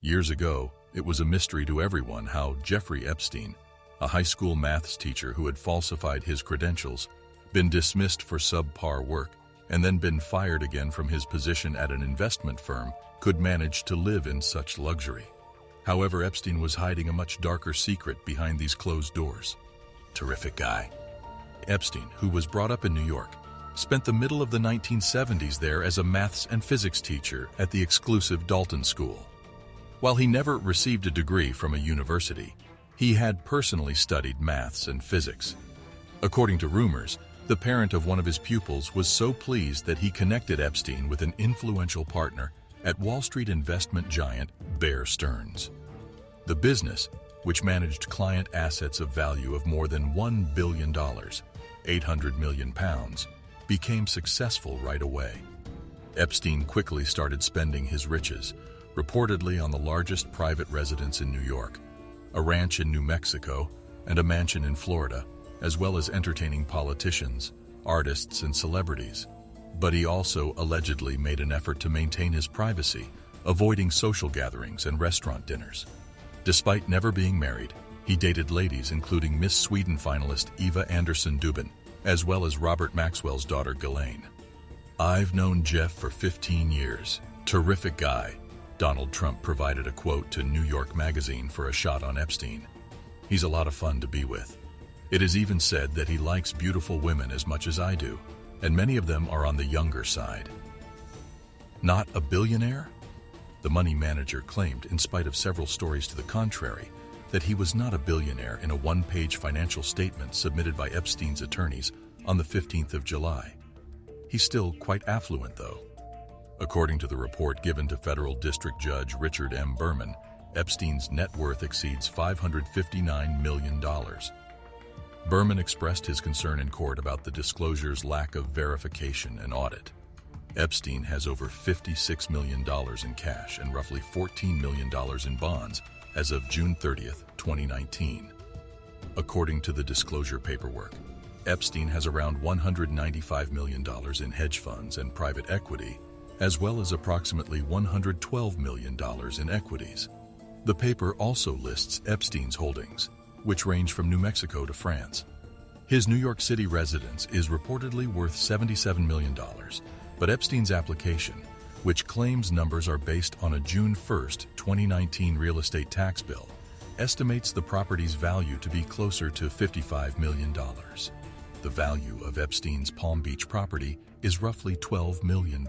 Years ago, it was a mystery to everyone how Jeffrey Epstein, a high school maths teacher who had falsified his credentials, been dismissed for subpar work, and then been fired again from his position at an investment firm, could manage to live in such luxury. However, Epstein was hiding a much darker secret behind these closed doors. Terrific guy. Epstein, who was brought up in New York, spent the middle of the 1970s there as a maths and physics teacher at the exclusive Dalton School. While he never received a degree from a university, he had personally studied maths and physics. According to rumors, the parent of one of his pupils was so pleased that he connected Epstein with an influential partner at Wall Street investment giant Bear Stearns. The business, which managed client assets of value of more than $1 billion, 800 million pounds, became successful right away. Epstein quickly started spending his riches, reportedly on the largest private residence in New York, a ranch in New Mexico, and a mansion in Florida, as well as entertaining politicians, artists, and celebrities. But he also allegedly made an effort to maintain his privacy, avoiding social gatherings and restaurant dinners. Despite never being married, he dated ladies including Miss Sweden finalist Eva Andersson Dubin, as well as Robert Maxwell's daughter Ghislaine. "I've known Jeff for 15 years. Terrific guy." Donald Trump provided a quote to New York Magazine for a shot on Epstein. "He's a lot of fun to be with. It is even said that he likes beautiful women as much as I do, and many of them are on the younger side." Not a billionaire? The money manager claimed, in spite of several stories to the contrary, that he was not a billionaire in a one-page financial statement submitted by Epstein's attorneys on the 15th of July. He's still quite affluent, though. According to the report given to federal district judge Richard M. Berman, Epstein's net worth exceeds $559 million. Berman expressed his concern in court about the disclosure's lack of verification and audit. Epstein has over $56 million in cash and roughly $14 million in bonds as of June 30, 2019. According to the disclosure paperwork, Epstein has around $195 million in hedge funds and private equity, as well as approximately $112 million in equities. The paper also lists Epstein's holdings, which range from New Mexico to France. His New York City residence is reportedly worth $77 million, but Epstein's application, which claims numbers are based on a June 1, 2019 real estate tax bill, estimates the property's value to be closer to $55 million. The value of Epstein's Palm Beach property is roughly $12 million.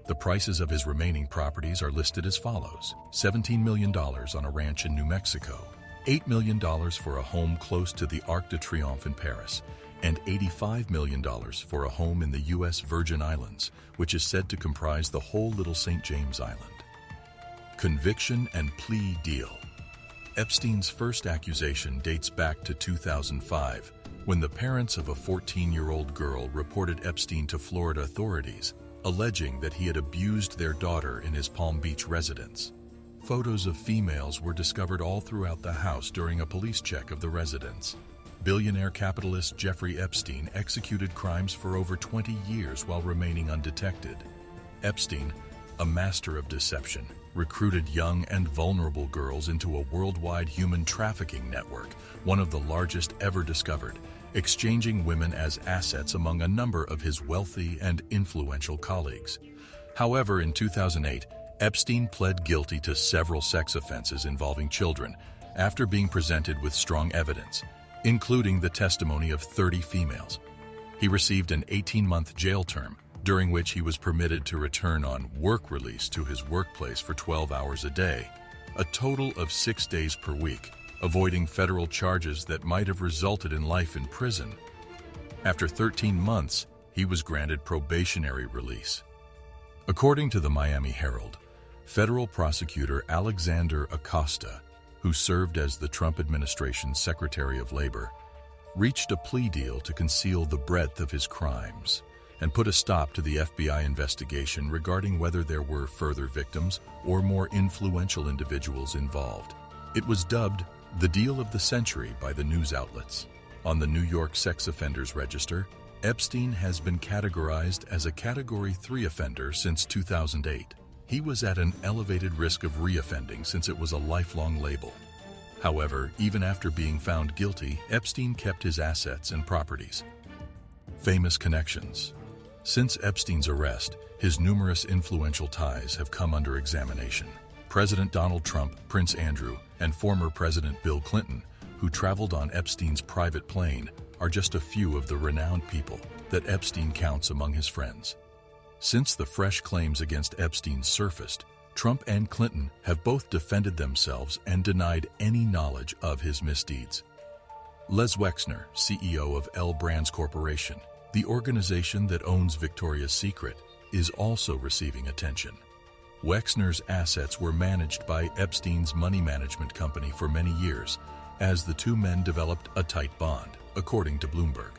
The prices of his remaining properties are listed as follows: $17 million on a ranch in New Mexico, $8 million for a home close to the Arc de Triomphe in Paris, and $85 million for a home in the U.S. Virgin Islands, which is said to comprise the whole Little St. James Island. Conviction and plea deal. Epstein's first accusation dates back to 2005, when the parents of a 14-year-old girl reported Epstein to Florida authorities, alleging that he had abused their daughter in his Palm Beach residence. Photos of females were discovered all throughout the house during a police check of the residence. Billionaire capitalist Jeffrey Epstein executed crimes for over 20 years while remaining undetected. Epstein, a master of deception, recruited young and vulnerable girls into a worldwide human trafficking network, one of the largest ever discovered, exchanging women as assets among a number of his wealthy and influential colleagues. However, in 2008, Epstein pled guilty to several sex offenses involving children after being presented with strong evidence, including the testimony of 30 females. He received an 18-month jail term, during which he was permitted to return on work release to his workplace for 12 hours a day, a total of 6 days per week, avoiding federal charges that might have resulted in life in prison. After 13 months, he was granted probationary release. According to the Miami Herald, federal prosecutor Alexander Acosta, who served as the Trump administration's Secretary of Labor, reached a plea deal to conceal the breadth of his crimes and put a stop to the FBI investigation regarding whether there were further victims or more influential individuals involved. It was dubbed the deal of the century by the news outlets. On the New York Sex Offenders Register, Epstein has been categorized as a Category 3 offender since 2008. he was at an elevated risk of reoffending since it was a lifelong label. However, even after being found guilty, Epstein kept his assets and properties. Famous connections. Since Epstein's arrest, his numerous influential ties have come under examination. President Donald Trump, Prince Andrew, and former President Bill Clinton, who traveled on Epstein's private plane, are just a few of the renowned people that Epstein counts among his friends. Since the fresh claims against Epstein surfaced, Trump and Clinton have both defended themselves and denied any knowledge of his misdeeds. Les Wexner, CEO of L Brands Corporation, the organization that owns Victoria's Secret, is also receiving attention. Wexner's assets were managed by Epstein's money management company for many years, as the two men developed a tight bond, according to Bloomberg.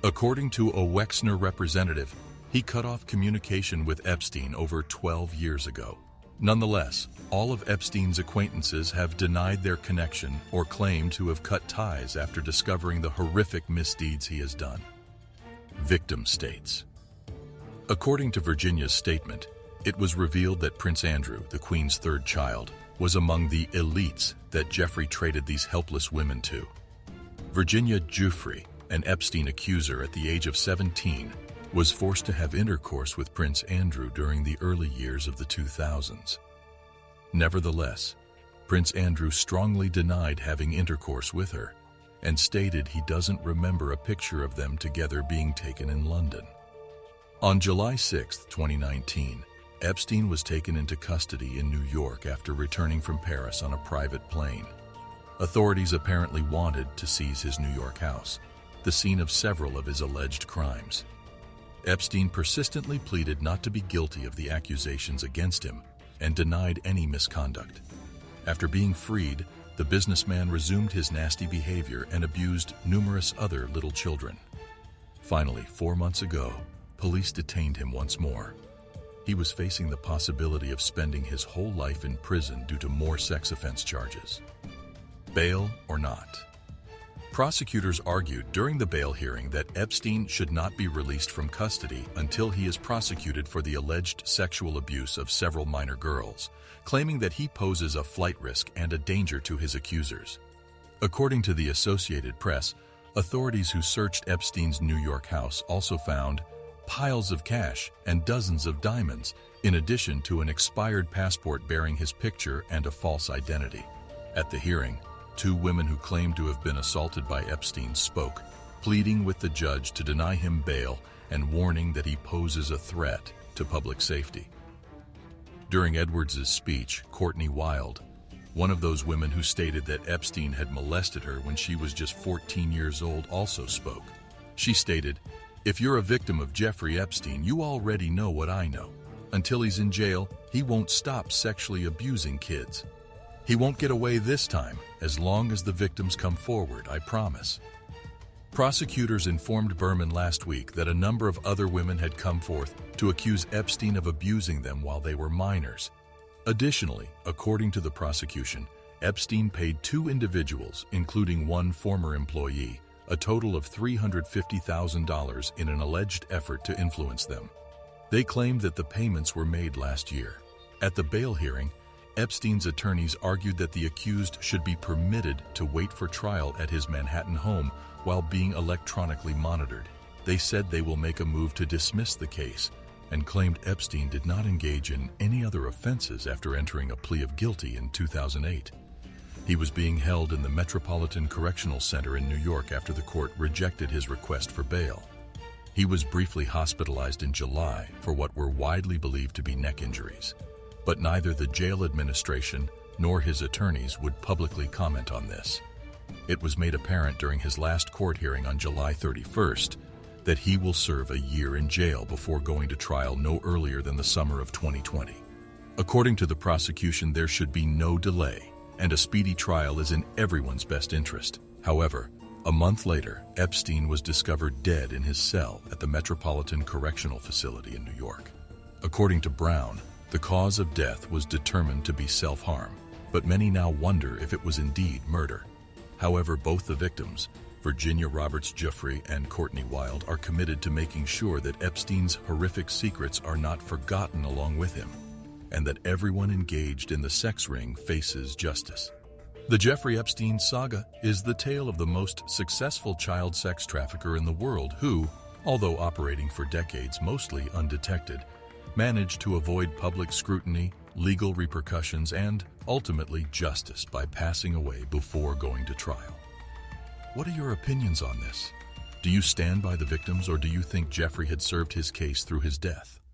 According to a Wexner representative, he cut off communication with Epstein over 12 years ago. Nonetheless, all of Epstein's acquaintances have denied their connection or claim to have cut ties after discovering the horrific misdeeds he has done. Victim states. According to Virginia's statement, it was revealed that Prince Andrew, the Queen's third child, was among the elites that Jeffrey traded these helpless women to. Virginia Giuffre, an Epstein accuser at the age of 17, was forced to have intercourse with Prince Andrew during the early years of the 2000s. Nevertheless, Prince Andrew strongly denied having intercourse with her and stated he doesn't remember a picture of them together being taken in London. On July 6, 2019, Epstein was taken into custody in New York after returning from Paris on a private plane. Authorities apparently wanted to seize his New York house, the scene of several of his alleged crimes. Epstein persistently pleaded not to be guilty of the accusations against him and denied any misconduct. After being freed, the businessman resumed his nasty behavior and abused numerous other little children. Finally, 4 months ago, police detained him once more. He was facing the possibility of spending his whole life in prison due to more sex offense charges. Bail or not? Prosecutors argued during the bail hearing that Epstein should not be released from custody until he is prosecuted for the alleged sexual abuse of several minor girls, claiming that he poses a flight risk and a danger to his accusers. According to the Associated Press, authorities who searched Epstein's New York house also found piles of cash and dozens of diamonds, in addition to an expired passport bearing his picture and a false identity. At the hearing, 2 women who claimed to have been assaulted by Epstein spoke, pleading with the judge to deny him bail and warning that he poses a threat to public safety. During Edwards' speech, Courtney Wild, one of those women who stated that Epstein had molested her when she was just 14 years old, also spoke. She stated, "If you're a victim of Jeffrey Epstein, you already know what I know. Until he's in jail, he won't stop sexually abusing kids. He won't get away this time, as long as the victims come forward, I promise." Prosecutors informed Berman last week that a number of other women had come forth to accuse Epstein of abusing them while they were minors. Additionally, according to the prosecution, Epstein paid 2 individuals, including one former employee, a total of $350,000 in an alleged effort to influence them. They claimed that the payments were made last year. At the bail hearing, Epstein's attorneys argued that the accused should be permitted to wait for trial at his Manhattan home while being electronically monitored. They said they will make a move to dismiss the case and claimed Epstein did not engage in any other offenses after entering a plea of guilty in 2008. He was being held in the Metropolitan Correctional Center in New York after the court rejected his request for bail. He was briefly hospitalized in July for what were widely believed to be neck injuries, but neither the jail administration nor his attorneys would publicly comment on this. It was made apparent during his last court hearing on July 31st that he will serve a year in jail before going to trial no earlier than the summer of 2020. According to the prosecution, there should be no delay, and a speedy trial is in everyone's best interest. However, a month later, Epstein was discovered dead in his cell at the Metropolitan Correctional Facility in New York. According to Brown, the cause of death was determined to be self-harm, but many now wonder if it was indeed murder. However, both the victims, Virginia Roberts Giuffre and Courtney Wild, are committed to making sure that Epstein's horrific secrets are not forgotten along with him. and that everyone engaged in the sex ring faces justice. The Jeffrey Epstein saga is the tale of the most successful child sex trafficker in the world who, although operating for decades mostly undetected, managed to avoid public scrutiny, legal repercussions, and, ultimately, justice by passing away before going to trial. What are your opinions on this? Do you stand by the victims, or do you think Jeffrey had served his case through his death?